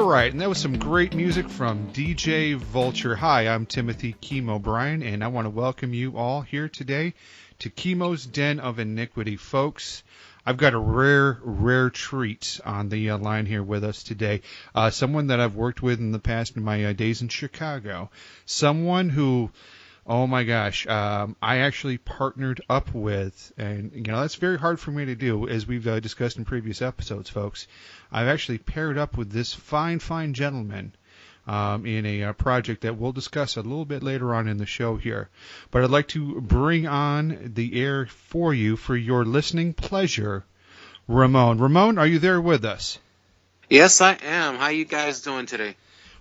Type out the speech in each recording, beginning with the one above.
All right, and that was some great music from DJ Vulture. Hi, I'm Timothy Keem O'Brien, and I want to welcome you all here today to Kemo's Den of Iniquity. Folks, I've got a rare treat on the line here with us today. Someone that I've worked with in the past in my days in Chicago. Someone who, oh my gosh, I actually partnered up with, and that's very hard for me to do, as we've discussed in previous episodes, folks. I've actually paired up with this fine gentleman in a project that we'll discuss a little bit later on in the show here. But I'd like to bring on the air for you for your listening pleasure, Ramon. Ramon, are you there with us? Yes, I am. How you guys doing today?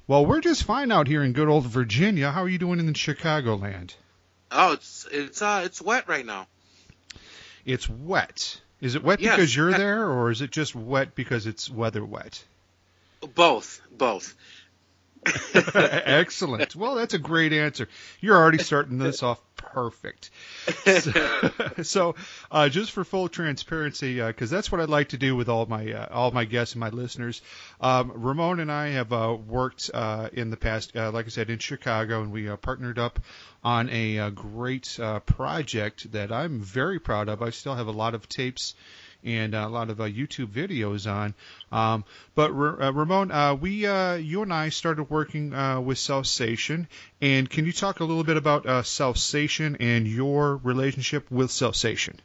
Well, we're just fine out here in good old Virginia. How are you doing in Chicagoland? Oh, it's wet right now. It's wet. Is it wet because you're there, or is it just wet because it's weather wet? Both. Excellent. Well, that's a great answer. You're already starting this off perfect. So just for full transparency, because that's what I'd like to do with all my guests and my listeners, Ramon and I have worked in the past, like I said, in Chicago, and we partnered up on a great project that I'm very proud of. I still have a lot of tapes and a lot of YouTube videos on. But Ramon, you and I started working with Salsation, and can you talk a little bit about Salsation and your relationship with Salsation?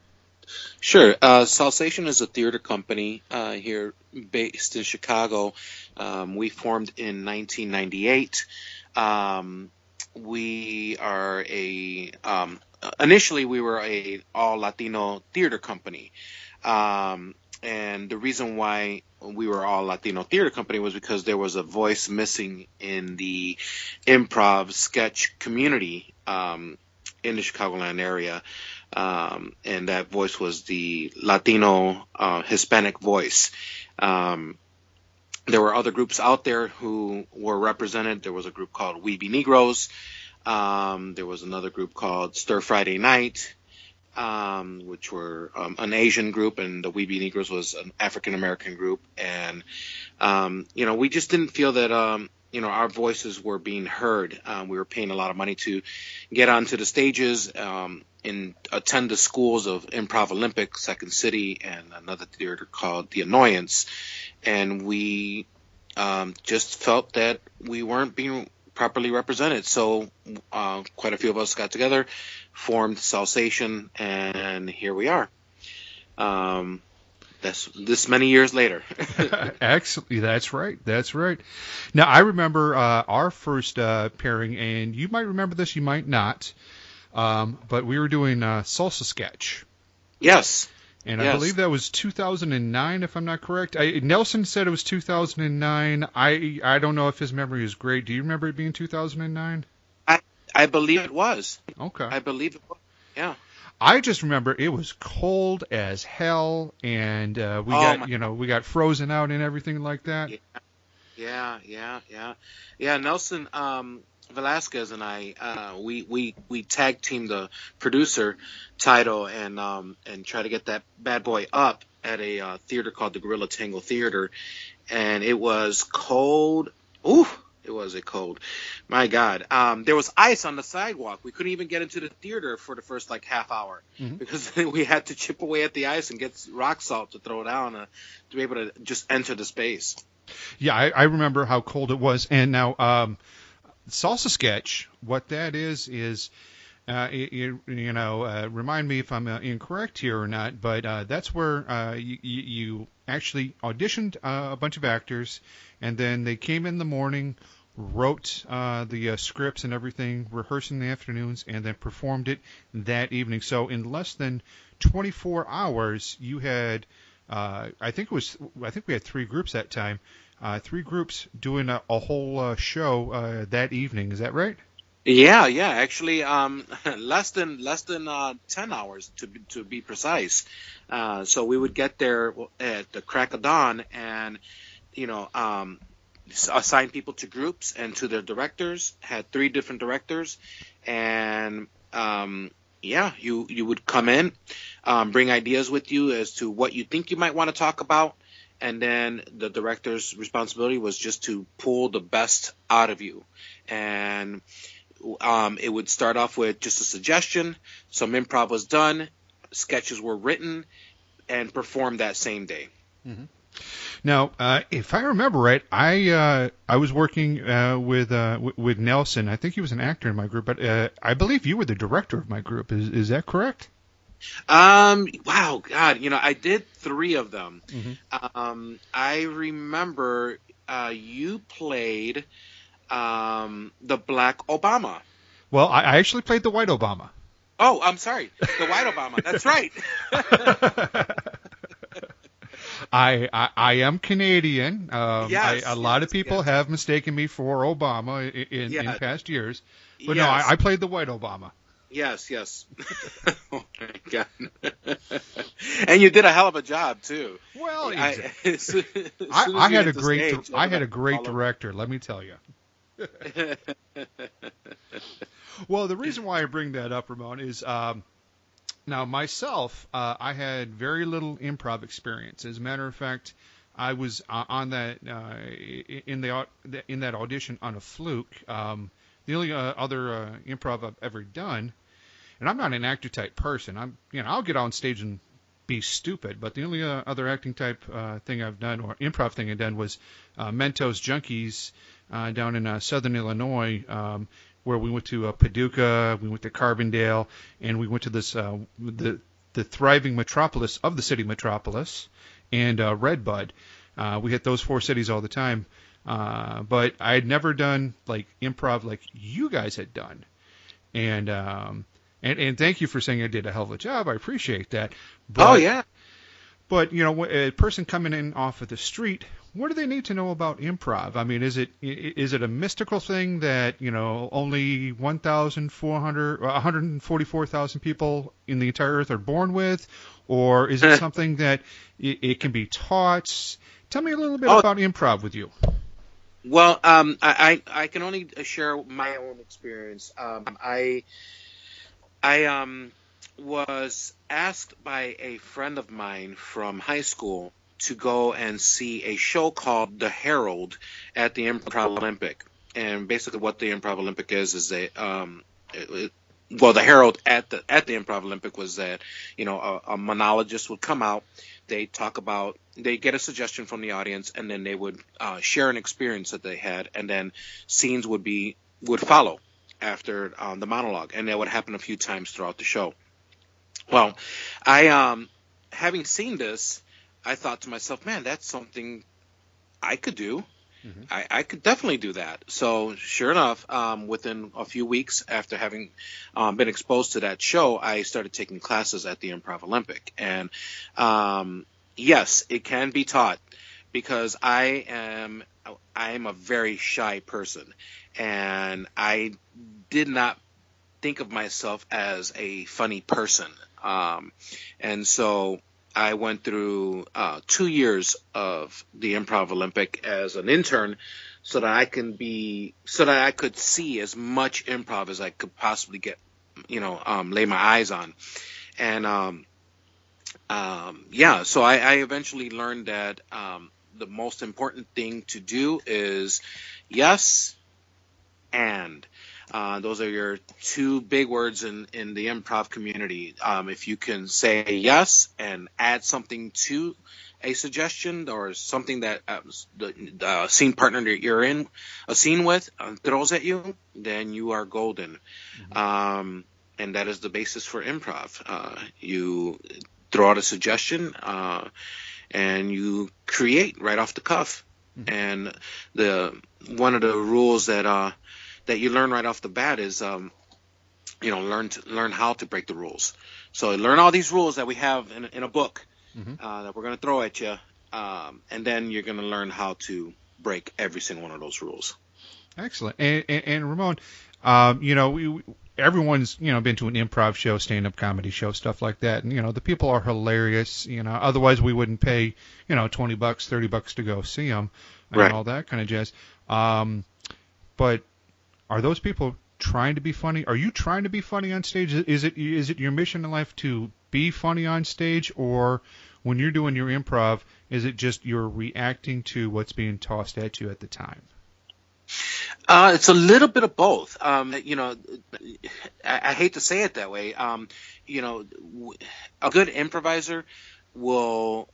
Sure. Salsation is a theater company here based in Chicago. We formed in 1998. We are initially we were a all Latino theater company. And the reason why we were all Latino theater company was because there was a voice missing in the improv sketch community in the Chicagoland area. And that voice was the Latino Hispanic voice. There were other groups out there who were represented. There was a group called Weeby Negroes. There was another group called Stir Friday Night, which were an Asian group, and the Weeby Negroes was an African-American group. And, we just didn't feel that, our voices were being heard. We were paying a lot of money to get onto the stages and attend the schools of Improv Olympic, Second City, and another theater called The Annoyance. And we just felt that we weren't being properly represented. So quite a few of us got together, formed Salsation, and here we are. That's this many years later. Excellent. That's right. Now, I remember our first pairing, and you might remember this, you might not, but we were doing Salsa Sketch. Yes. And I believe that was 2009, if I'm not correct. Nelson said it was 2009. I don't know if his memory is great. Do you remember it being 2009? I believe it was. Okay. I believe it was. Yeah. I just remember it was cold as hell, and we got frozen out and everything like that. Yeah. Nelson Velasquez and I, we tag teamed the producer title and try to get that bad boy up at a theater called the Gorilla Tango Theater, and it was cold. Ooh. It was cold. My God. There was ice on the sidewalk. We couldn't even get into the theater for the first half hour because we had to chip away at the ice and get rock salt to throw down to be able to just enter the space. Yeah, I remember how cold it was. And now Salsa Sketch, what that is remind me if I'm incorrect here or not, but that's where you actually auditioned a bunch of actors, and then they came in the morning, wrote the scripts and everything, rehearsed in the afternoons, and then performed it that evening. So in less than 24 hours, you had, I think we had 3 groups that time, 3 groups doing a whole show that evening. Is that right? Yeah. Actually, less than 10 hours to be precise. So we would get there at the crack of dawn, and assign people to groups and to their directors. Had 3 different directors, and you would come in, bring ideas with you as to what you think you might want to talk about, and then the director's responsibility was just to pull the best out of you. And it would start off with just a suggestion, some improv was done, sketches were written, and performed that same day. Mm-hmm. Now, if I remember right, I was working with Nelson. I think he was an actor in my group, but I believe you were the director of my group. Is that correct? Wow, God, I did 3 of them. Mm-hmm. I remember you played the Black Obama. Well, I actually played the White Obama. Oh, I'm sorry, the White Obama. That's right. I am Canadian. Yes, a lot of people have mistaken me for Obama in past years. But no, I played the White Obama. Yes. Oh, my God. And you did a hell of a job, too. Well, I had a great director, let me tell you. Well, the reason why I bring that up, Ramon, is now myself, I had very little improv experience. As a matter of fact, I was on that in that audition on a fluke. The only other improv I've ever done, and I'm not an actor type person. I'll get on stage and be stupid, but the only other acting type thing I've done, or improv thing I've done, was Mentos Junkies down in southern Illinois, where we went to Paducah, we went to Carbondale, and we went to this the thriving metropolis of the city metropolis, and Redbud. We hit those 4 cities all the time, but I had never done like improv like you guys had done, and thank you for saying I did a hell of a job. I appreciate that. But, oh yeah. But a person coming in off of the street, what do they need to know about improv? I mean, is it a mystical thing that only 144,000 people in the entire earth are born with, or is it something that it can be taught? Tell me a little bit about improv with you. Well, I can only share my own experience. I was asked by a friend of mine from high school to go and see a show called The Herald at the Improv Olympic. And basically what the Improv Olympic is the Herald at the Improv Olympic was that, a monologist would come out, they get a suggestion from the audience, and then they would share an experience that they had, and then scenes would follow after the monologue, and that would happen a few times throughout the show. Well, I having seen this, I thought to myself, man, that's something I could do. Mm-hmm. I could definitely do that. So sure enough, within a few weeks after having been exposed to that show, I started taking classes at the Improv Olympic. And yes, it can be taught, because I am a very shy person, and I did not think of myself as a funny person. And so I went through 2 years of the Improv Olympic as an intern, so that I could see as much improv as I could possibly get, lay my eyes on. And so I eventually learned that the most important thing to do is yes and. Those are your 2 big words in the improv community. If you can say yes and add something to a suggestion or something that the scene partner that you're in a scene with throws at you, then you are golden. Mm-hmm. And that is the basis for improv. You throw out a suggestion and you create right off the cuff. Mm-hmm. And one of the rules that you learn right off the bat is, learn how to break the rules. So learn all these rules that we have in a book, mm-hmm. That we're going to throw at you, and then you're going to learn how to break every single one of those rules. Excellent. And Ramon, everyone's been to an improv show, stand-up comedy show, stuff like that, and the people are hilarious. Otherwise we wouldn't pay $20, $30 to go see them, and right. All that kind of jazz. But are those people trying to be funny? Are you trying to be funny on stage? Is it your mission in life to be funny on stage, or when you're doing your improv, is it just you're reacting to what's being tossed at you at the time? It's a little bit of both. I hate to say it that way. A good improviser will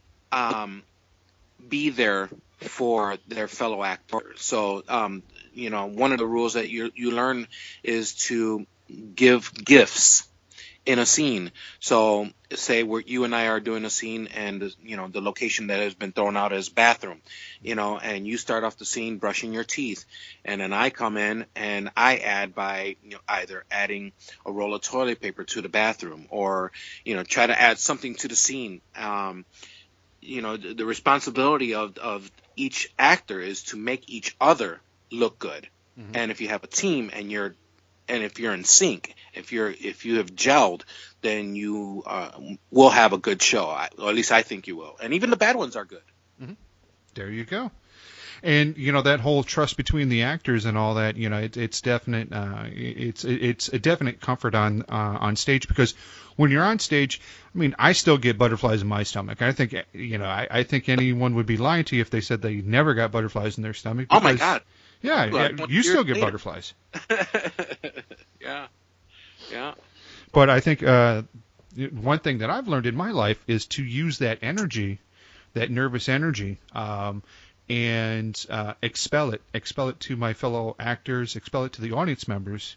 be there for their fellow actors. So, one of the rules that you learn is to give gifts in a scene. So say you and I are doing a scene, and the location that has been thrown out is bathroom, and you start off the scene brushing your teeth, and then I come in and I add by either adding a roll of toilet paper to the bathroom, or try to add something to the scene. The responsibility of each actor is to make each other look good. Mm-hmm. And if you have a team and if you're in sync, if you have gelled, then you will have a good show. Or at least I think you will. And even the bad ones are good. Mm-hmm. There you go. And that whole trust between the actors and all that, it's definite. It's a definite comfort on stage, because when you're on stage, I mean, I still get butterflies in my stomach. I think I think anyone would be lying to you if they said they never got butterflies in their stomach. Because, oh my God! Yeah, you still get butterflies. Yeah. But I think one thing that I've learned in my life is to use that energy, that nervous energy, and expel it to my fellow actors, expel it to the audience members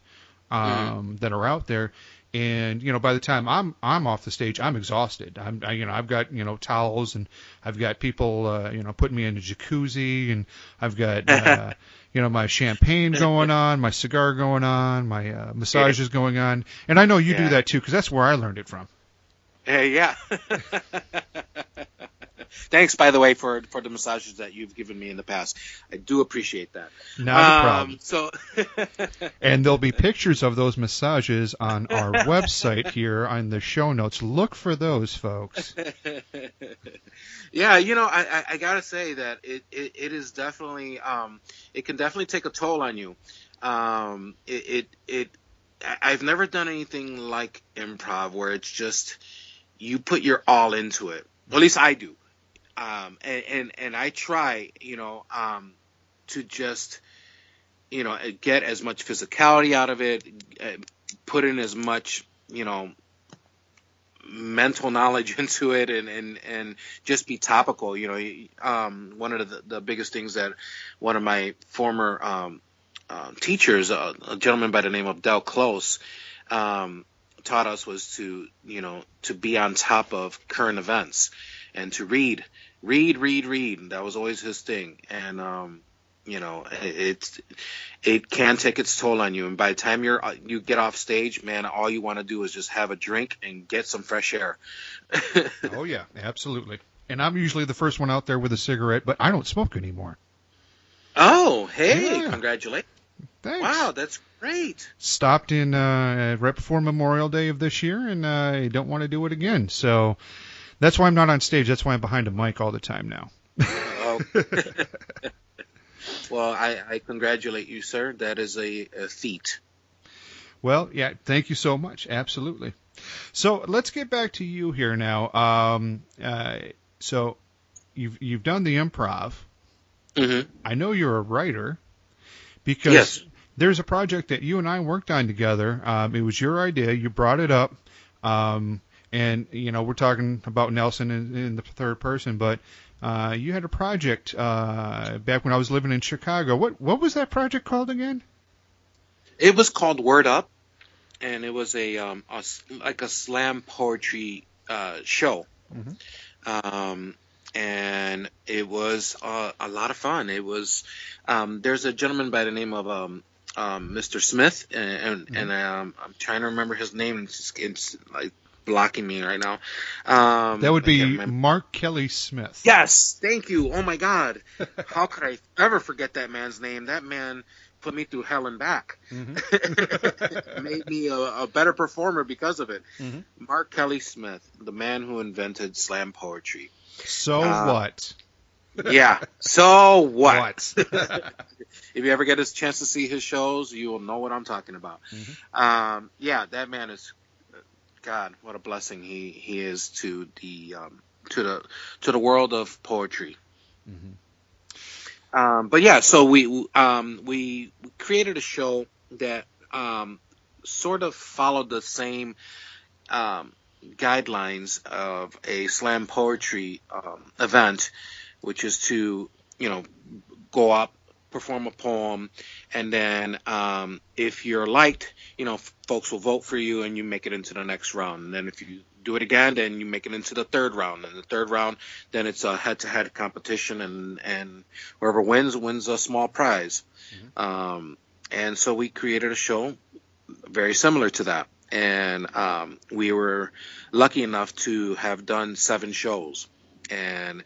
that are out there. And by the time I'm off the stage, I'm exhausted. I've got towels, and I've got people putting me in a jacuzzi, and I've got my champagne going on, my cigar going on, my massages going on, and I know you do that too, because that's where I learned it from. Yeah. Thanks, by the way, for the massages that you've given me in the past. I do appreciate that. Not a problem. And there'll be pictures of those massages on our website here on the show notes. Look for those, folks. Yeah, I gotta say that it is definitely it can definitely take a toll on you. I've never done anything like improv where it's just you put your all into it. Or at least I do. And I try, to just, get as much physicality out of it, put in as much, mental knowledge into it, and just be topical. One of the biggest things that one of my former teachers, a gentleman by the name of Del Close, taught us was to be on top of current events and to read. That was always his thing. And, it can take its toll on you. And by the time you get off stage, man, all you want to do is just have a drink and get some fresh air. Oh, yeah, absolutely. And I'm usually the first one out there with a cigarette, but I don't smoke anymore. Oh, hey, yeah. Congratulations. Thanks. Wow, that's great. Stopped in right before Memorial Day of this year, and I don't want to do it again. So that's why I'm not on stage. That's why I'm behind a mic all the time now. Oh. Well, I congratulate you, sir. That is a feat. Well, yeah, thank you so much. Absolutely. So let's get back to you here now. So you've done the improv. Mm-hmm. I know you're a writer because yes. There's a project that you and I worked on together. It was your idea. You brought it up. And, we're talking about Nelson in the third person, but you had a project back when I was living in Chicago. What was that project called again? It was called Word Up, and it was a slam poetry show. Mm-hmm. And it was a lot of fun. It was there's a gentleman by the name of Mr. Smith, and I'm trying to remember his name. It's like blocking me right now. That would be Mark Kelly Smith. Yes, thank you. Oh my God, how could I ever forget that man's name? That man put me through hell and back. Mm-hmm. Made me a better performer because of it. Mm-hmm. Mark Kelly Smith, the man who invented slam poetry. So what? Yeah. So what? If you ever get a chance to see his shows, you will know what I'm talking about. Mm-hmm. Yeah, that man is, God, what a blessing he is to the to the world of poetry. Mm-hmm. But yeah, so we created a show that sort of followed the same guidelines of a slam poetry event, which is to, go up, perform a poem, and then if you're liked, folks will vote for you and you make it into the next round. And then if you do it again, then you make it into the third round. And the third round, then it's a head-to-head competition, and whoever wins a small prize. Mm-hmm. And so we created a show very similar to that. And we were lucky enough to have done 7 shows, and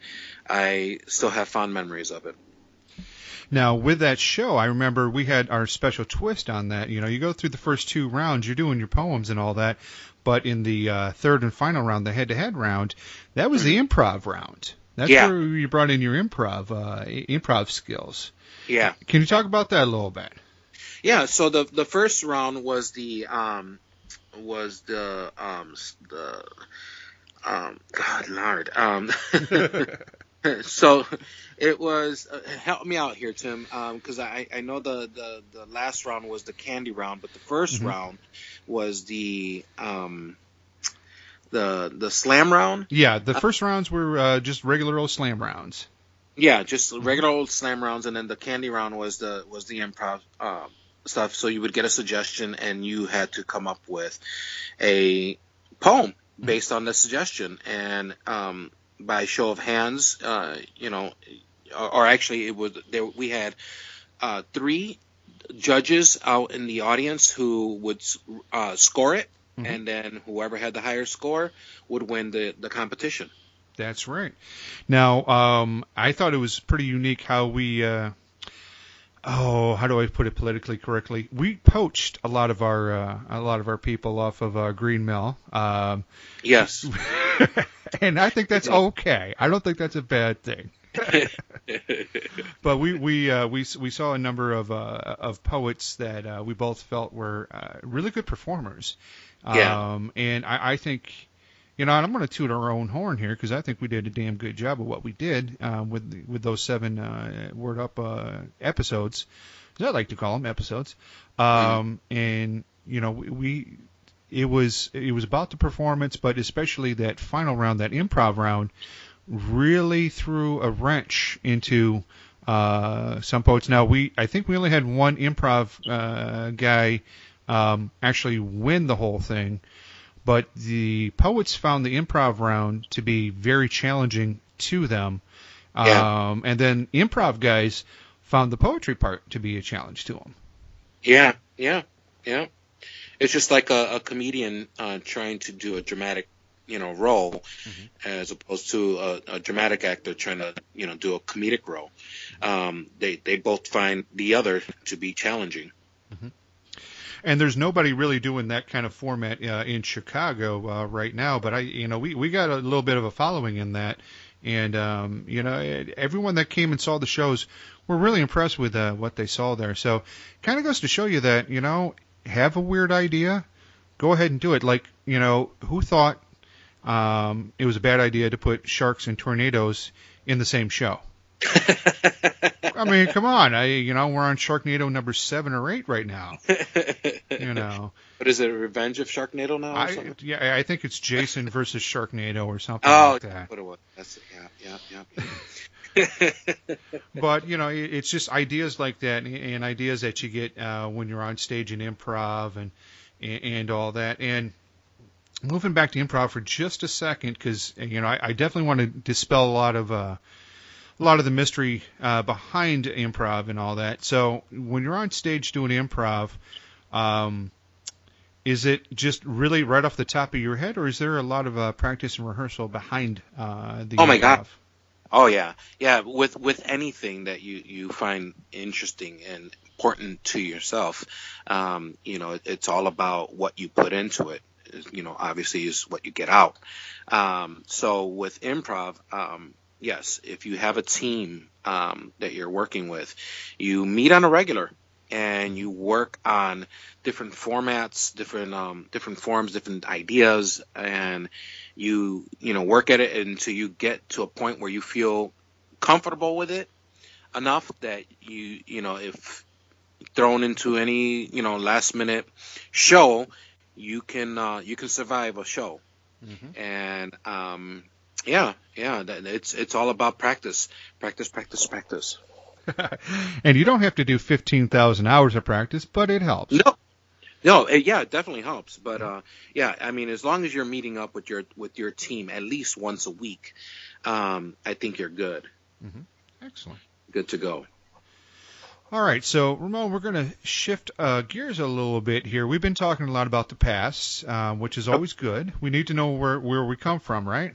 I still have fond memories of it. Now, with that show, I remember we had our special twist on that. You go through the first 2 rounds, you're doing your poems and all that, but in the third and final round, the head-to-head round, that was the improv round. That's where you brought in your improv skills. Yeah. Can you talk about that a little bit? Yeah. So the first round was God Lord. So it was help me out here, Tim, because I know the last round was the candy round, but the first round was the slam round. Yeah, the first rounds were just regular old slam rounds. Yeah, just regular old slam rounds, and then the candy round was the improv stuff. So you would get a suggestion, and you had to come up with a poem based on the suggestion, and by show of hands, or actually it was there. We had 3 judges out in the audience who would score it, and then whoever had the higher score would win the competition. That's right. Now, I thought it was pretty unique how we. How do I put it politically correctly? We poached a lot of our people off of Green Mill. Yes. And I think that's okay. I don't think that's a bad thing. But we saw a number of poets that we both felt were really good performers. And I think, and I'm going to toot our own horn here because I think we did a damn good job of what we did with those 7 Word Up episodes, as I like to call them, episodes. And it was about the performance, but especially that final round, that improv round, really threw a wrench into some poets. Now I think we only had one improv guy actually win the whole thing. But the poets found the improv round to be very challenging to them. And then improv guys found the poetry part to be a challenge to them. Yeah. It's just like a comedian trying to do a dramatic, role, as opposed to a dramatic actor trying to, do a comedic role. They both find the other to be challenging. Mm-hmm. And there's nobody really doing that kind of format in Chicago right now. But we got a little bit of a following in that, and everyone that came and saw the shows were really impressed with what they saw there. So, kind of goes to show you that have a weird idea, go ahead and do it. Like who thought it was a bad idea to put sharks and tornadoes in the same show? I mean, come on. We're on Sharknado number 7 or 8 right now. But is it Revenge of Sharknado now? Or something? Yeah, I think it's Jason versus Sharknado or something like that. What it was. That's yeah. But it's just ideas like that, and ideas that you get when you're on stage in improv and all that. And moving back to improv for just a second, because I definitely want to dispel a lot of the mystery behind improv and all that. So when you're on stage doing improv, is it just really right off the top of your head, or is there a lot of practice and rehearsal behind the improv? My God. Oh, yeah. Yeah, with anything that you find interesting and important to yourself, it's all about what you put into it. Obviously is what you get out. So with improv, yes, if you have a team that you're working with, you meet on a regular. and you work on different formats, different forms, different ideas, and you work at it until you get to a point where you feel comfortable with it enough that if thrown into any last minute show, you can survive a show. Mm-hmm. And it's all about practice. And you don't have to do 15,000 hours of practice, but it helps. No, it definitely helps. But I mean, as long as you're meeting up with your team at least once a week, I think you're good. Mm-hmm. Excellent. Good to go. All right, so Ramon, we're going to shift gears a little bit here. We've been talking a lot about the past, which is always good. We need to know where we come from, right?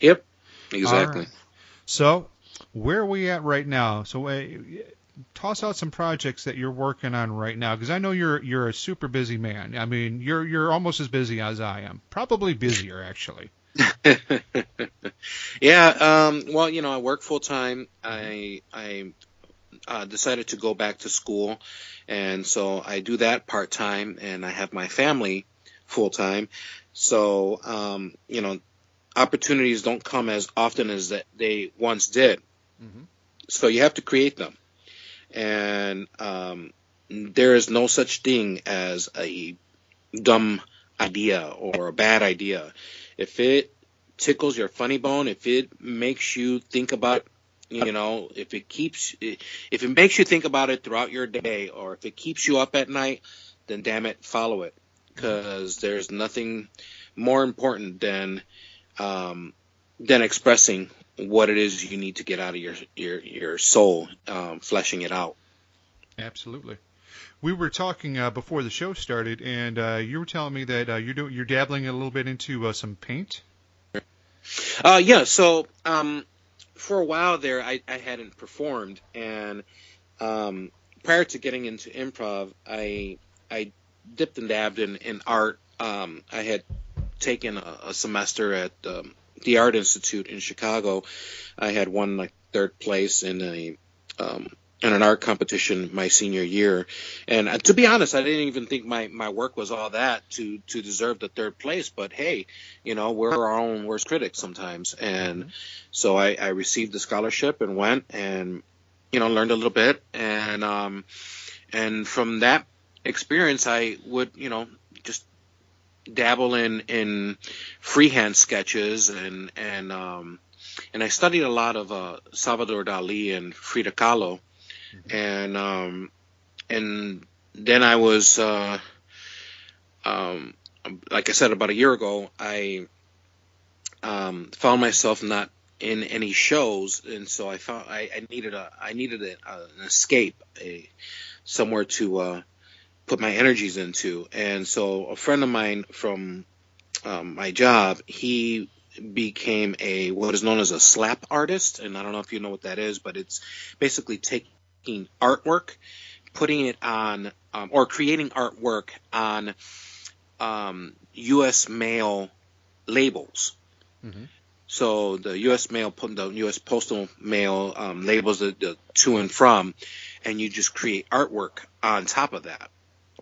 Yep, exactly. Right. So, where are we at right now? So, toss out some projects that you're working on right now, because I know you're a super busy man. I mean, you're almost as busy as I am, probably busier actually. Yeah. Well, I work full time. I decided to go back to school, and so I do that part time, and I have my family full time. So, opportunities don't come as often as that they once did. Mm-hmm. So you have to create them, and there is no such thing as a dumb idea or a bad idea. If it tickles your funny bone, if it makes you think about, if it makes you think about it throughout your day, or if it keeps you up at night, then damn it, follow it, because there's nothing more important than expressing what it is you need to get out of your soul, fleshing it out. Absolutely. We were talking before the show started, and you were telling me that you're dabbling a little bit into some paint. Yeah. So for a while there, I hadn't performed, and prior to getting into improv, I dipped and dabbed in art. I had taken a semester at the Art Institute in Chicago. I had won like third place in an art competition my senior year, and to be honest, I didn't even think my work was all that to deserve the third place. But hey, we're our own worst critics sometimes, and so I received the scholarship and went and learned a little bit, and from that experience, I would just dabble in freehand sketches, and I studied a lot of Salvador Dali and Frida Kahlo. And then I was, like I said, about a year ago, I found myself not in any shows, and so I found I needed an escape, somewhere to put my energies into. And so a friend of mine from my job, he became what is known as a slap artist, and I don't know if you know what that is, but it's basically taking artwork, putting it on, or creating artwork on U.S. mail labels. Mm-hmm. So the U.S. postal mail labels the to and from, and you just create artwork on top of that.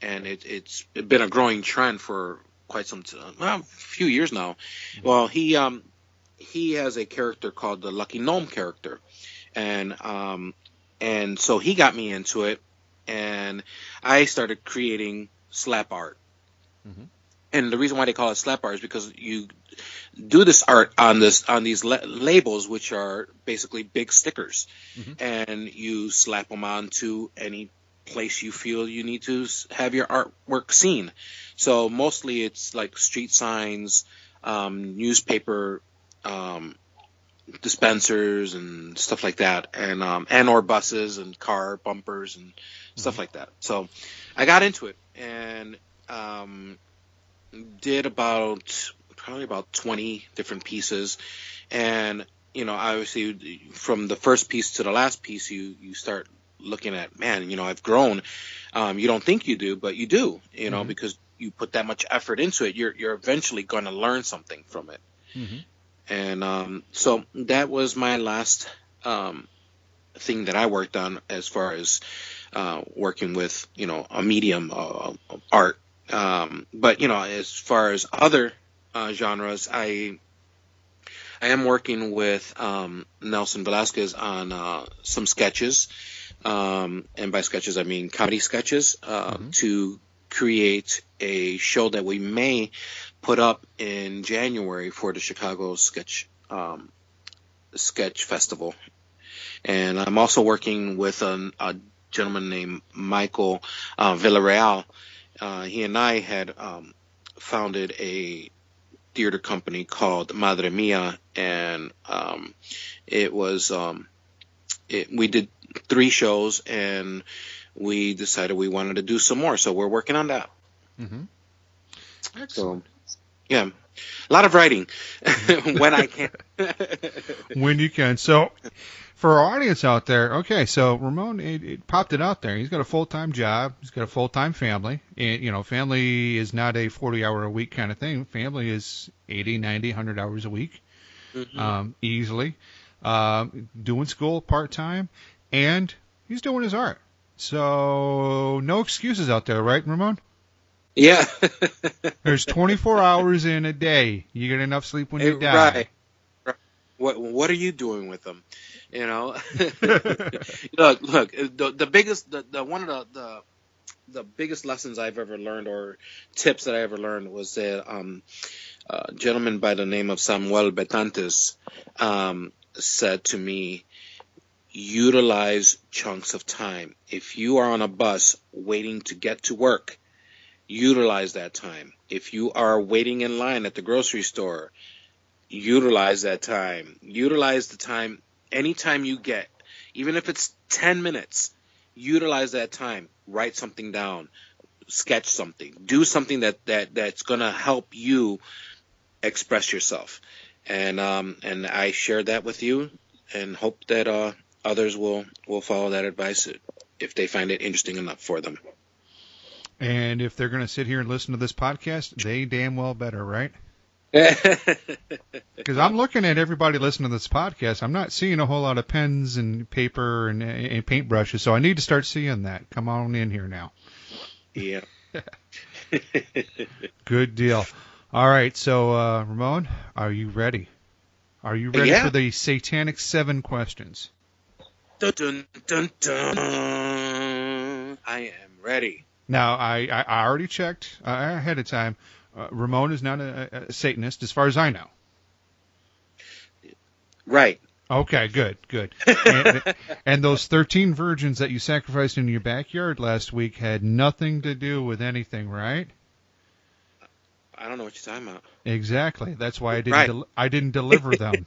And it's been a growing trend for quite some time, a few years now. Mm-hmm. Well, he has a character called the Lucky Gnome character, and so he got me into it, and I started creating slap art. Mm-hmm. And the reason why they call it slap art is because you do this art on these labels, which are basically big stickers, mm-hmm. and you slap them onto any place you feel you need to have your artwork seen. So mostly it's like street signs, newspaper dispensers and stuff like that, and or buses and car bumpers and stuff mm-hmm. like that. So I got into it and did probably about 20 different pieces. And obviously from the first piece to the last piece, you start looking at, man, I've grown. You don't think you do, but you do, mm-hmm. because you put that much effort into it. You're eventually going to learn something from it. Mm-hmm. And so that was my last thing that I worked on as far as working with, a medium art. But as far as other genres, I am working with Nelson Velasquez on some sketches, and by sketches I mean comedy sketches, to create a show that we may put up in January for the Chicago Sketch Festival. And I'm also working with a gentleman named Michael Villarreal. He and I had founded a theater company called Madre Mia, and it was we did 3 shows, and we decided we wanted to do some more, so we're working on that. Mm-hmm. Excellent. So, yeah, a lot of writing when I can. When you can. So, for our audience out there, okay, so Ramon, it popped it out there. He's got a full-time job. He's got a full-time family. And, family is not a 40-hour-a-week kind of thing. Family is 80, 90, 100 hours a week, easily. Doing school part-time, and he's doing his art. So, no excuses out there, right, Ramon? Yeah. There's 24 hours in a day. You get enough sleep when you die. Right. What are you doing with them? Look. The biggest, one of the biggest lessons I've ever learned, or tips that I ever learned, was that a gentleman by the name of Samuel Betantes said to me, utilize chunks of time. If you are on a bus waiting to get to work, utilize that time. If you are waiting in line at the grocery store, utilize that time. Utilize the time anytime you get, even if it's 10 minutes, utilize that time. Write something down, sketch something, do something that's going to help you express yourself. And I share that with you, and hope that others will follow that advice if they find it interesting enough for them. And if they're going to sit here and listen to this podcast, they damn well better, right? Because I'm looking at everybody listening to this podcast. I'm not seeing a whole lot of pens and paper and paintbrushes, so I need to start seeing that. Come on in here now. Yeah. Good deal. All right, so Ramon, are you ready? Are you ready for the Satanic 7 questions? Dun, dun, dun, dun. I am ready. Now, I already checked ahead of time. Ramon is not a Satanist, as far as I know. Right. Okay, good. And those 13 virgins that you sacrificed in your backyard last week had nothing to do with anything, right? I don't know what you're talking about. Exactly. That's why I didn't deliver them.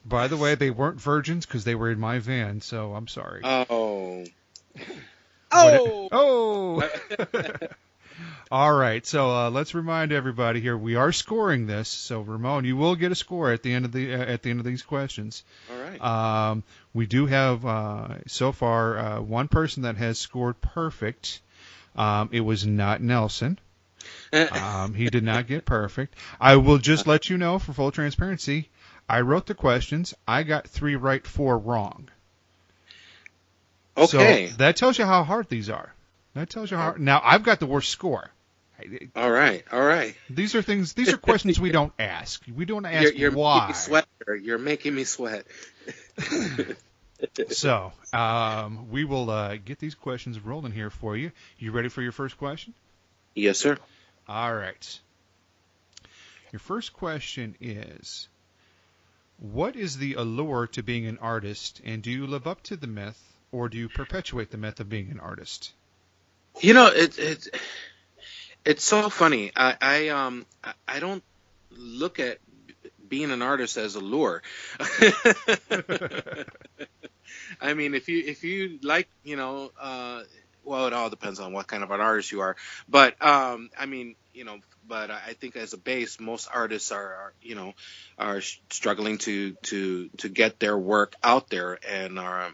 By the way, they weren't virgins because they were in my van, so I'm sorry. Oh. All right, so let's remind everybody here, we are scoring this. So Ramon, you will get a score at the end of these questions. All right. We do have so far one person that has scored perfect. It was not Nelson. He did not get perfect. I will just let you know, for full transparency, I wrote the questions. I got 3 right, 4 wrong. Okay. So that tells you how hard these are. That tells you how hard. Now, I've got the worst score. All right. These are questions we don't ask. We don't ask you're why. You're making me sweat. So, we will get these questions rolling here for you. You ready for your first question? Yes, sir. All right. Your first question is, what is the allure to being an artist, and do you live up to the myth, or do you perpetuate the myth of being an artist? It's so funny. I don't look at being an artist as a lure. I mean, if you like, well, it all depends on what kind of an artist you are. But but I think as a base, most artists are struggling to get their work out there, and are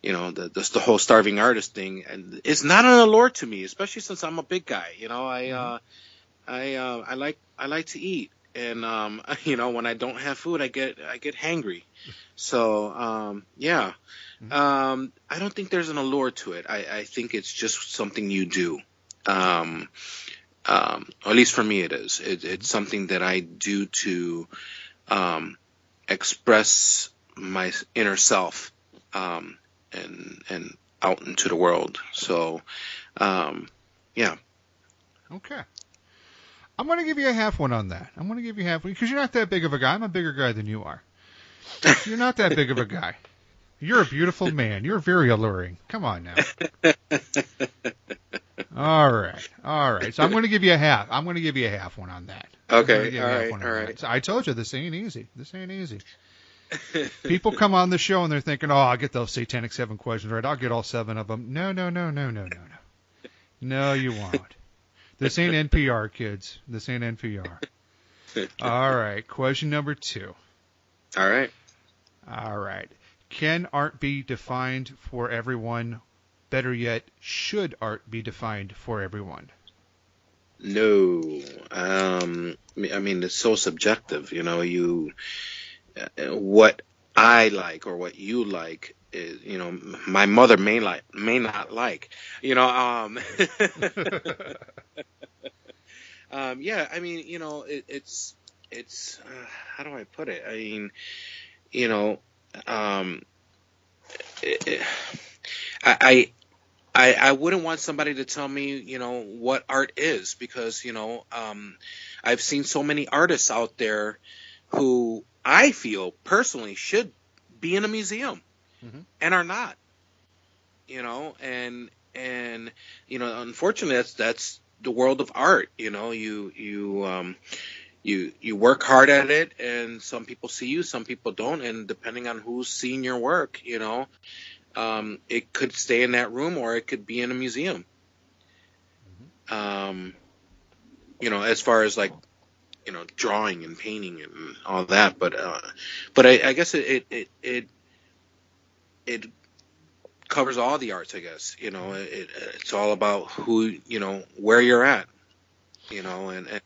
the whole starving artist thing, and it's not an allure to me, especially since I'm a big guy. I like to eat, and when I don't have food, I get hangry. So yeah, I don't think there's an allure to it. I think it's just something you do. Or at least for me, it is. It's something that I do to express my inner self, and out into the world. So, yeah. Okay. I'm going to give you a half one on that. I'm going to give you half one because you're not that big of a guy. I'm a bigger guy than you are. You're not that big of a guy. You're a beautiful man. You're very alluring. Come on now. All right. So I'm going to give you a half. I'm going to give you a half one on that. Okay. All right. So I told you this ain't easy. People come on the show and they're thinking, "Oh, I'll get those satanic 7 questions right. I'll get all 7 of them." No. No, you won't. This ain't NPR, kids. This ain't NPR. All right. Question number 2. All right. Can art be defined for everyone? Better yet, should art be defined for everyone? No. I mean, it's so subjective. What I like or what you like is, my mother may not like. Yeah. I mean, it's how do I put it? I mean, I wouldn't want somebody to tell me, what art is, because, I've seen so many artists out there who I feel personally should be in a museum and are not, and unfortunately that's the world of art. You work hard at it, and some people see you, some people don't, and depending on who's seeing your work, it could stay in that room or it could be in a museum. As far as like, drawing and painting and all that, but I guess it covers all the arts, I guess. It's all about who, where you're at, and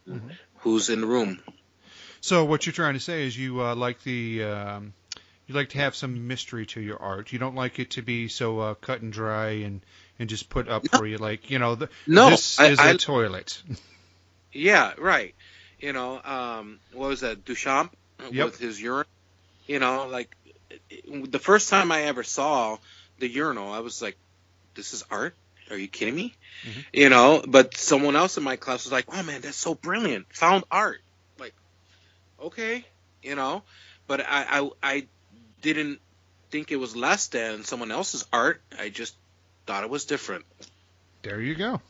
who's in the room. So what you're trying to say is you like you like to have some mystery to your art. You don't like it to be so cut and dry and just put up for you. Like, this is a toilet. Yeah, right. What was that, Duchamp with his urine? Like the first time I ever saw the urinal, I was like, this is art? Are you kidding me? But someone else in my class was like, oh man, that's so brilliant. Found art. Like, okay, but I didn't think it was less than someone else's art. I just thought it was different. There you go.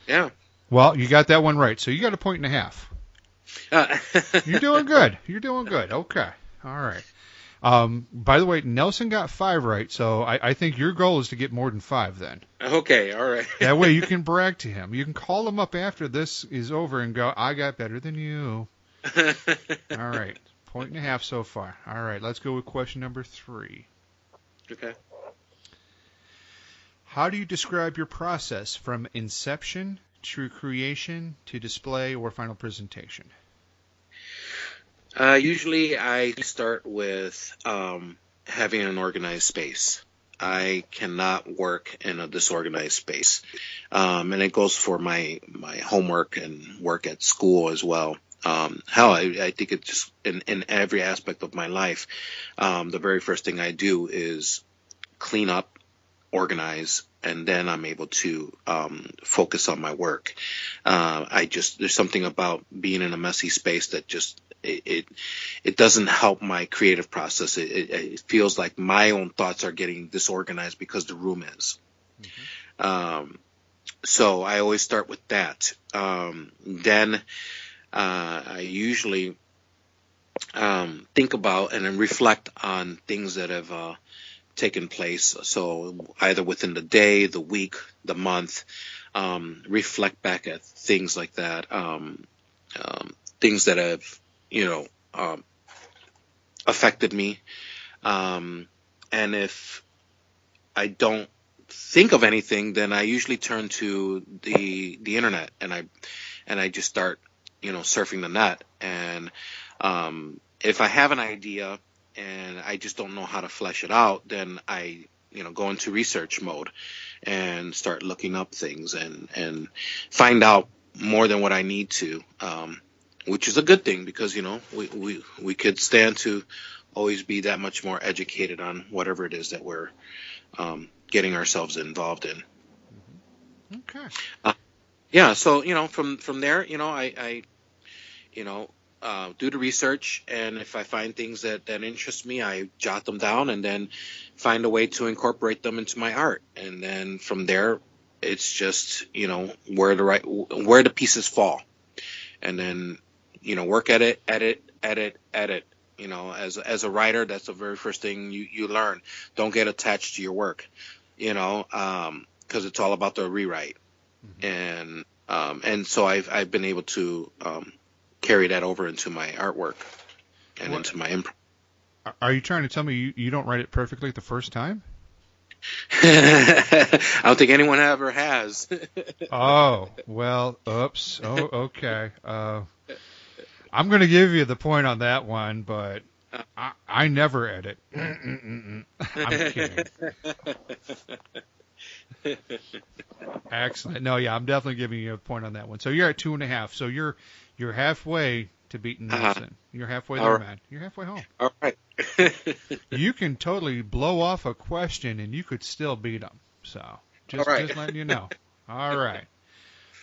Yeah. Well, you got that one right. So you got 1.5 points. You're doing good. Okay. All right. By the way, Nelson got 5 right, so I think your goal is to get more than 5 then. Okay, all right. That way you can brag to him. You can call him up after this is over and go, I got better than you. All right. 1.5 points so far. All right, let's go with question number 3. Okay. How do you describe your process from inception to creation to display or final presentation? Usually I start with having an organized space. I cannot work in a disorganized space. And it goes for my homework and work at school as well. Hell, I think it's just in every aspect of my life. The very first thing I do is clean up, organize, and then I'm able to focus on my work. There's something about being in a messy space that just it doesn't help my creative process. It feels like my own thoughts are getting disorganized because the room is. So I always start with that. Then I usually think about and then reflect on things that have taken place. So either within the day, the week, the month, reflect back at things like that, things that have, affected me. And if I don't think of anything, then I usually turn to the internet and I just start, surfing the net. And if I have an idea and I just don't know how to flesh it out, then I go into research mode and start looking up things and find out more than what I need to, which is a good thing, because we could stand to always be that much more educated on whatever it is that we're getting ourselves involved in. Okay. Yeah. So from there, I do the research, and if I find things that interest me, I jot them down and then find a way to incorporate them into my art. And then from there, it's just where the pieces fall, and then work at it, edit. As a writer, that's the very first thing you learn. Don't get attached to your work, because it's all about the rewrite. And so I've been able to carry that over into my artwork and into my improv. Are you trying to tell me you don't write it perfectly the first time? I don't think anyone ever has. Oh, well, oops. Oh, okay. I'm going to give you the point on that one, but I never edit. I'm kidding. Excellent. No, yeah, I'm definitely giving you a point on that one. So you're at 2.5. So you're halfway to beating Nelson. You're halfway there, man. You're halfway home. All right. You can totally blow off a question and you could still beat them. So just letting you know. All right.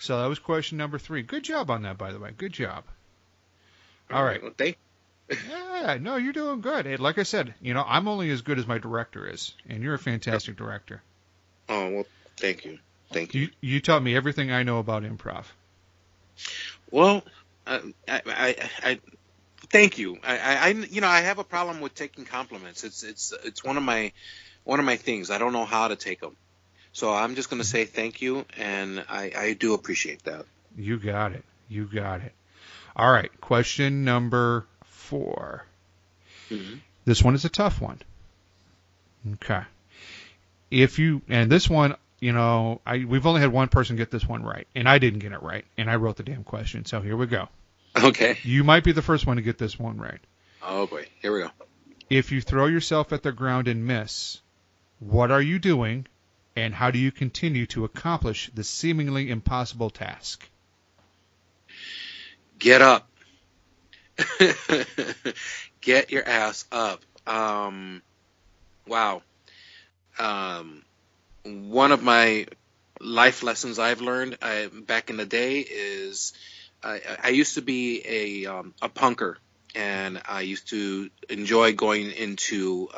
So that was question number 3. Good job on that, by the way. Good job. All right. Well, thank you. Yeah, no, you're doing good. Hey, like I said, I'm only as good as my director is, and you're a fantastic director. Oh, well, thank you. Thank you. You taught me everything I know about improv. Well, I thank you. I have a problem with taking compliments. It's one of my things. I don't know how to take them. So I'm just going to say thank you, and I do appreciate that. You got it. You got it. All right, question number 4. Mm-hmm. This one is a tough one. Okay. And this one, we've only had one person get this one right, and I didn't get it right, and I wrote the damn question, so here we go. Okay. You might be the first one to get this one right. Oh, boy. Here we go. If you throw yourself at the ground and miss, what are you doing, and how do you continue to accomplish the seemingly impossible task? Get up. Get your ass up. Wow. One of my life lessons I've learned back in the day is I used to be a punker, and I used to enjoy going into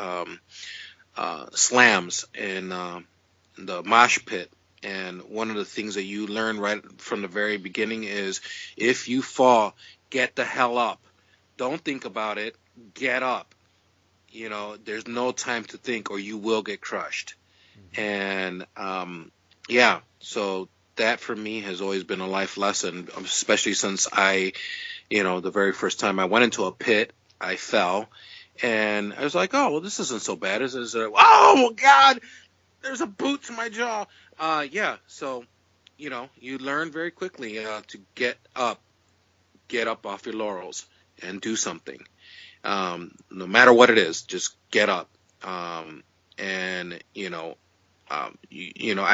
slams in the mosh pit. And one of the things that you learn right from the very beginning is, if you fall, get the hell up. Don't think about it. Get up. There's no time to think, or you will get crushed. And so that for me has always been a life lesson, especially since the very first time I went into a pit, I fell, and I was like, oh, well, this isn't so bad. Oh, God, there's a boot to my jaw. So, you learn very quickly to get up off your laurels and do something. No matter what it is, just get up. I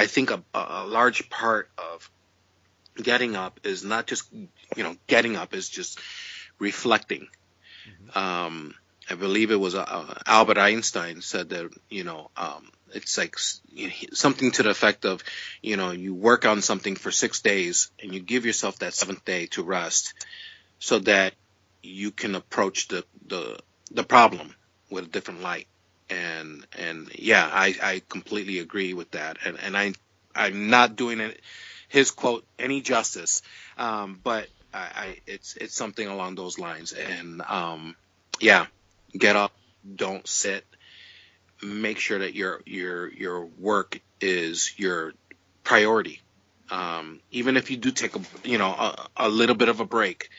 think a large part of getting up is not just, getting up, is just reflecting. Mm-hmm. I believe it was Albert Einstein said that, it's like something to the effect of, you work on something for 6 days and you give yourself that 7th day to rest, so that you can approach the problem with a different light. And I completely agree with that. And I'm not doing his quote any justice, but it's something along those lines. And get up, don't sit. Make sure that your work is your priority. Even if you do take a little bit of a break,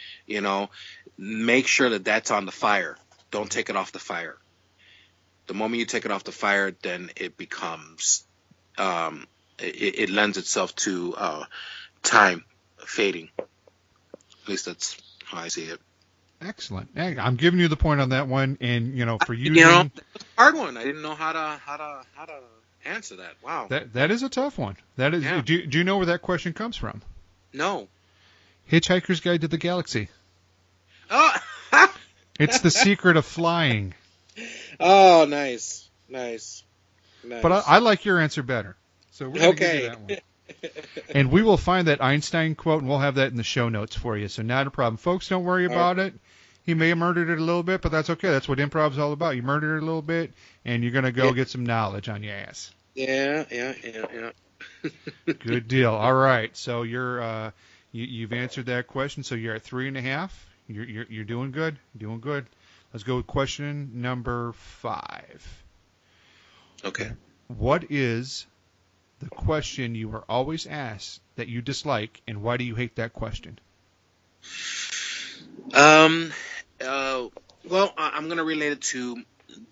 make sure that that's on the fire. Don't take it off the fire. The moment you take it off the fire, then it becomes, it lends itself to time fading. At least that's how I see it. Excellent. Hey, I'm giving you the point on that one, and for you, that was a hard one. I didn't know how to answer that. Wow. That is a tough one. That is. Yeah. Do you know where that question comes from? No. Hitchhiker's Guide to the Galaxy. Oh. It's the secret of flying. Oh, nice. But I like your answer better. So we're going to give you that one. And we will find that Einstein quote, and we'll have that in the show notes for you. So not a problem. Folks, don't worry about it. He may have murdered it a little bit, but that's okay. That's what improv's all about. You murder it a little bit, and you're going to go get some knowledge on your ass. Yeah. Good deal. All right. So you've answered that question. So you're at 3.5. You're doing good. Doing good. Let's go with question number 5. Okay. What is the question you are always asked that you dislike, and why do you hate that question? Well, I'm going to relate it to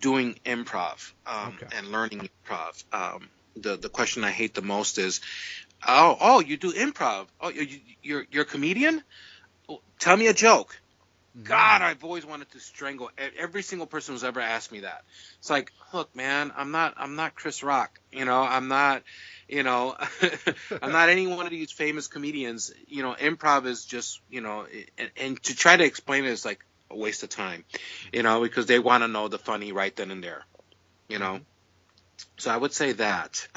doing improv and learning improv. The question I hate the most is, oh, you do improv? Oh, you're a comedian? Tell me a joke. God, I've always wanted to strangle every single person who's ever asked me that. It's like, look, man, I'm not Chris Rock. I'm not, I'm not any one of these famous comedians. Improv is just, and to try to explain it is like a waste of time, because they want to know the funny right then and there, So I would say that,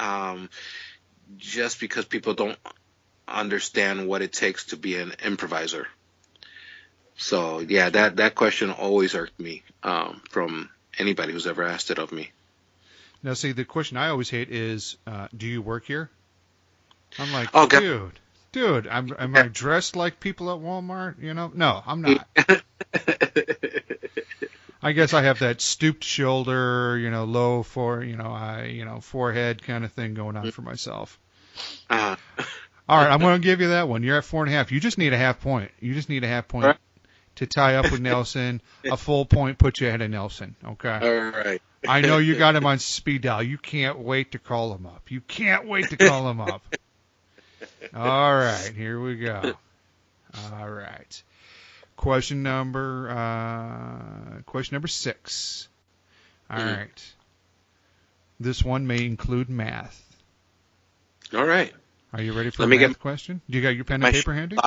just because people don't understand what it takes to be an improviser. So, yeah, that question always irked me from anybody who's ever asked it of me. Now, see, the question I always hate is, do you work here? I'm like, dude, am I dressed like people at Walmart? No, I'm not. I guess I have that stooped shoulder, low forehead kind of thing going on for myself. All right, I'm going to give you that one. You're at 4.5. You just need a half point. Right. To tie up with Nelson. A full point puts you ahead of Nelson. Okay. All right. I know you got him on speed dial. You can't wait to call him up. All right, here we go. All right. Question number 6. All right. This one may include math. All right. Are you ready for a math question? Do you got your pen and paper handy?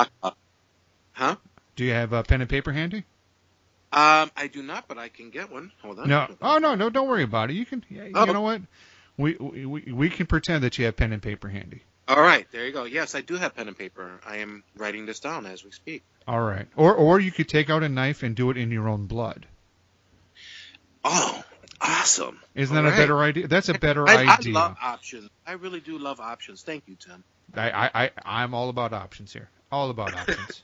Huh? Do you have a pen and paper handy? I do not, but I can get one. Hold on. No. Oh, no, don't worry about it. You can. You know what? We can pretend that you have pen and paper handy. All right, there you go. Yes, I do have pen and paper. I am writing this down as we speak. All right. Or you could take out a knife and do it in your own blood. Oh, awesome. Isn't that a better idea? That's a better idea. I love options. I really do love options. Thank you, Tim. I'm all about options here. All about options.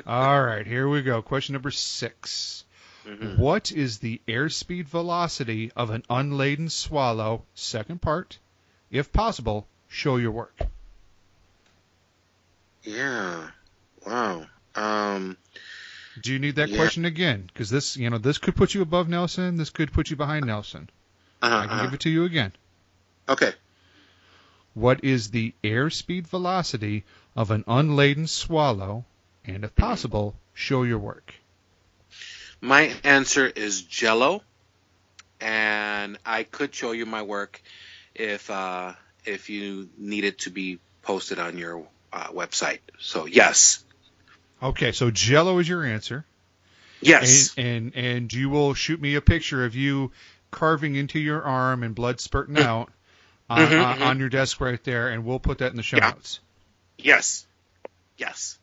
All right, here we go. Question number 6. Mm-hmm. What is the airspeed velocity of an unladen swallow? Second part. If possible, show your work. Yeah. Wow. Do you need that question again? Because this could put you above Nelson. This could put you behind Nelson. I can give it to you again. Okay. What is the airspeed velocity of an unladen swallow? And if possible, show your work. My answer is Jello, and I could show you my work if you need it to be posted on your website. So yes. Okay, so Jello is your answer. Yes. And you will shoot me a picture of you carving into your arm and blood spurting out on your desk right there, and we'll put that in the show notes. Yes. Yes.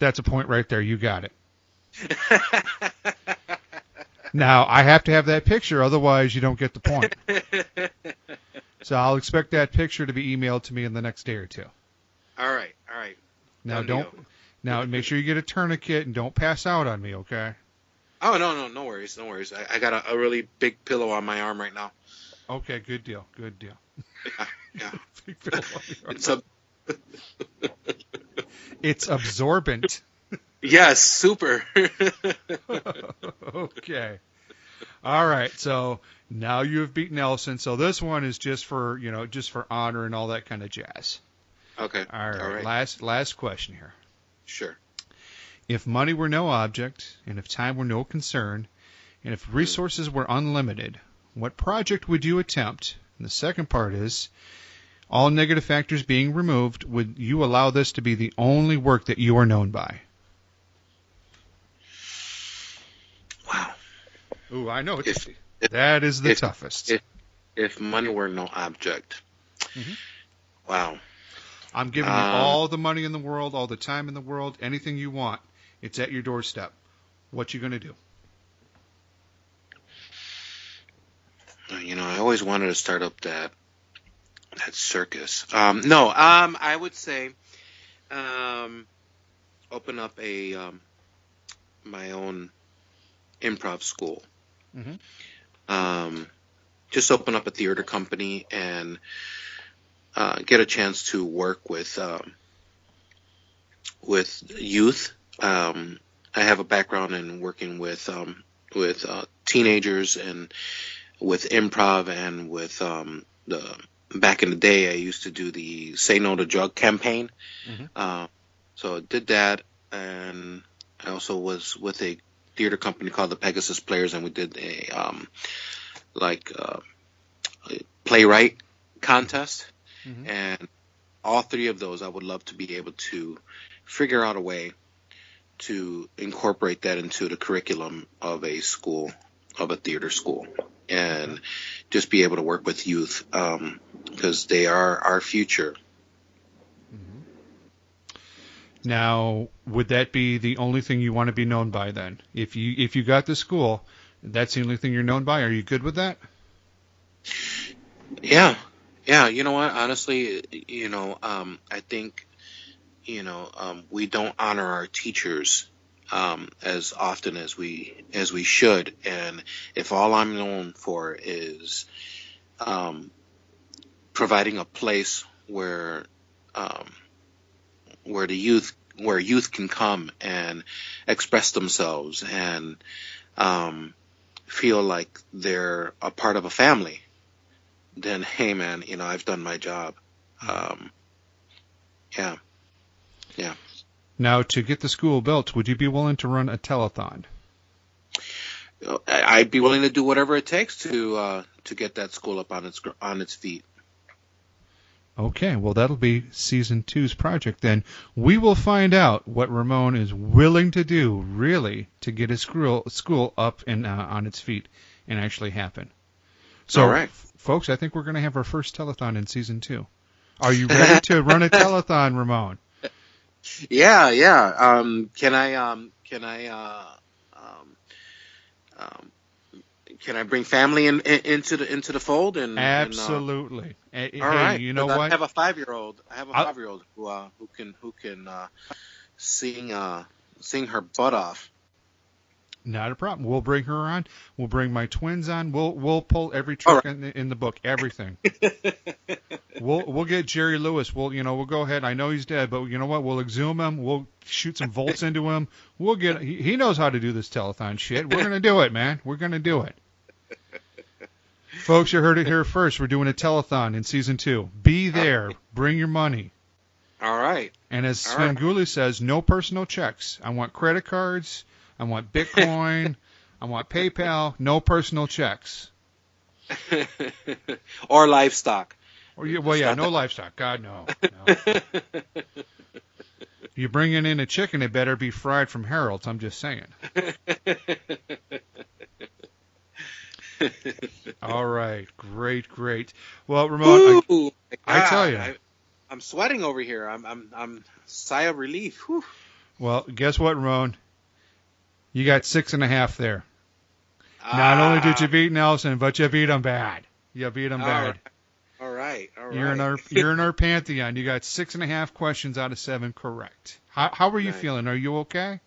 That's a point right there. You got it. Now, I have to have that picture, otherwise you don't get the point. So I'll expect that picture to be emailed to me in the next day or two. All right. Now make sure you get a tourniquet and don't pass out on me, okay? Oh, no worries. I got a really big pillow on my arm right now. Okay, good deal. Yeah. Big pillow on your arm. It's absorbent. Yes, super. Okay. All right. So now you have beaten Nelson. So this one is just for honor and all that kind of jazz. Okay. All right. Last question here. Sure. if money were no object, and if time were no concern, and if resources were unlimited, what project would you attempt? And the second part is, all negative factors being removed, would you allow this to be the only work that you are known by? Wow. Ooh, I know. That is the toughest. If money were no object. Mm-hmm. Wow. I'm giving you all the money in the world, all the time in the world, anything you want. It's at your doorstep. What you going to do? I always wanted to start up that circus. I would say open up my own improv school. Mm-hmm. Just open up a theater company and get a chance to work with youth. I have a background in working with teenagers and with improv and with back in the day I used to do the Say No to Drug campaign. Mm-hmm. So I did that, and I also was with a theater company called the Pegasus Players, and we did a playwright contest. Mm-hmm. And all three of those I would love to be able to figure out a way to incorporate that into the curriculum of a school, of a theater school, and just be able to work with youth, because they are our future. Mm-hmm. Now, would that be the only thing you want to be known by then? If you got the school, that's the only thing you're known by. Are you good with that? Yeah. You know what? Honestly, I think, we don't honor our teachers as often as we should. And if all I'm known for is providing a place where youth can come and express themselves and feel like they're a part of a family, then hey man, I've done my job. Yeah. Now, to get the school built, would you be willing to run a telethon? I'd be willing to do whatever it takes to get that school up on its feet. Okay, well, that'll be Season 2's project then. We will find out what Ramon is willing to do, really, to get his school up and on its feet and actually happen. So, all right. Folks, I think we're going to have our first telethon in Season 2. Are you ready to run a telethon, Ramon? Yeah. Can I bring family into the fold? And absolutely. All right. You know what? I have a 5-year-old. Who can sing her butt off. Not a problem. We'll bring her on. We'll bring my twins on. We'll pull every trick in the book, everything. We'll get Jerry Lewis. We'll go ahead. I know he's dead, but you know what? We'll exhume him. We'll shoot some volts into him. He knows how to do this telethon shit. We're gonna do it, man. We're gonna do it. Folks, you heard it here first. We're doing a telethon in Season 2. Be there. Bring your money. All right. And as Sven Gulli says, no personal checks. I want credit cards. I want Bitcoin. I want PayPal. No personal checks. Or livestock. No livestock. God, no. You're bringing in a chicken, it better be fried from Harold's. I'm just saying. All right. Great. Well, Ramon, I tell you. I'm sweating over here. I'm sigh of relief. Whew. Well, guess what, Ramon? You got 6.5 there. Not only did you beat Nelson, but you beat him bad. Bad. All right. You're in our pantheon. You got 6.5 questions out of 7 correct. How are you feeling? Are you okay?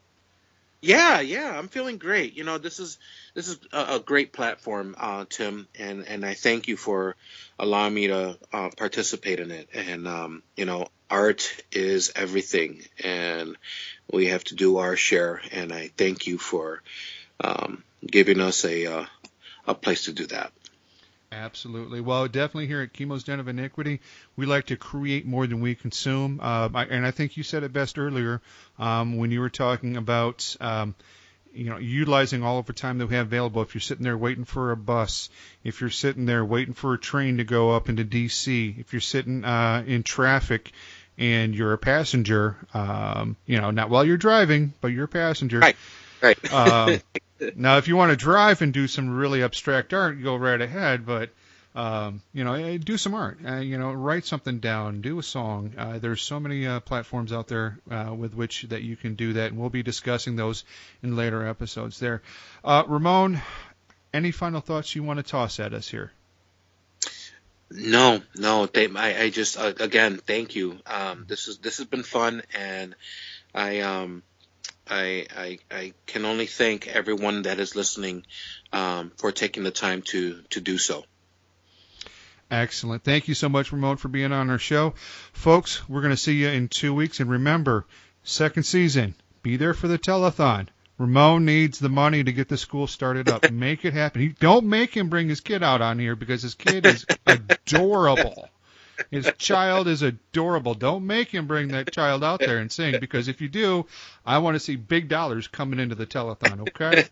Yeah, I'm feeling great. This is a great platform, Tim, and I thank you for allowing me to participate in it. And art is everything, and we have to do our share. And I thank you for giving us a place to do that. Absolutely. Well, definitely here at Chemo's Den of Iniquity, we like to create more than we consume. And I think you said it best earlier when you were talking about utilizing all of the time that we have available. If you're sitting there waiting for a bus, if you're sitting there waiting for a train to go up into D.C., if you're sitting in traffic and you're a passenger, not while you're driving, but you're a passenger. Right. Now, if you want to drive and do some really abstract art, go right ahead. But do some art. Write something down. Do a song. There's so many platforms out there with which that you can do that, and we'll be discussing those in later episodes. There, Ramon. Any final thoughts you want to toss at us here? No. I just again, thank you. This has been fun, and I can only thank everyone that is listening for taking the time to do so. Excellent. Thank you so much, Ramon, for being on our show. Folks, we're going to see you in 2 weeks. And remember, second season, be there for the telethon. Ramon needs the money to get the school started up. Make it happen. Don't make him bring his kid out on here because his kid is adorable. His child is adorable. Don't make him bring that child out there and sing, because if you do, I want to see big dollars coming into the telethon, okay?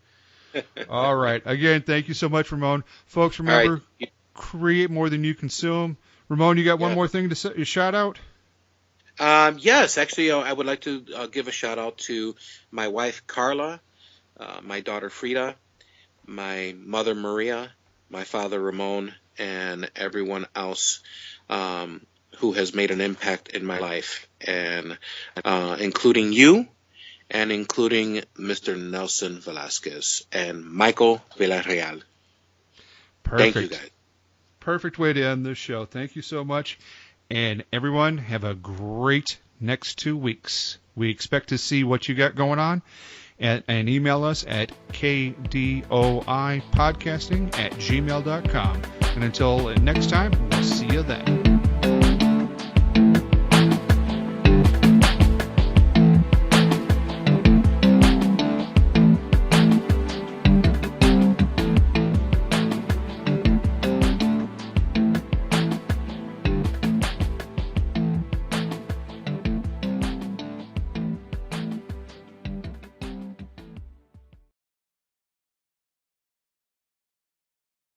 All right. Again, thank you so much, Ramon. Folks, remember, create more than you consume. Ramon, you got one more thing to shout out? Yes, actually, I would like to give a shout out to my wife, Carla, my daughter, Frida, my mother, Maria, my father, Ramon, and everyone else who has made an impact in my life, and including you, and including Mr. Nelson Velasquez and Michael Villarreal. Perfect. Thank you, guys. Perfect way to end this show. Thank you so much. And everyone, have a great next 2 weeks. We expect to see what you got going on. And email us at kdoipodcasting@gmail.com. And until next time, we'll see you then.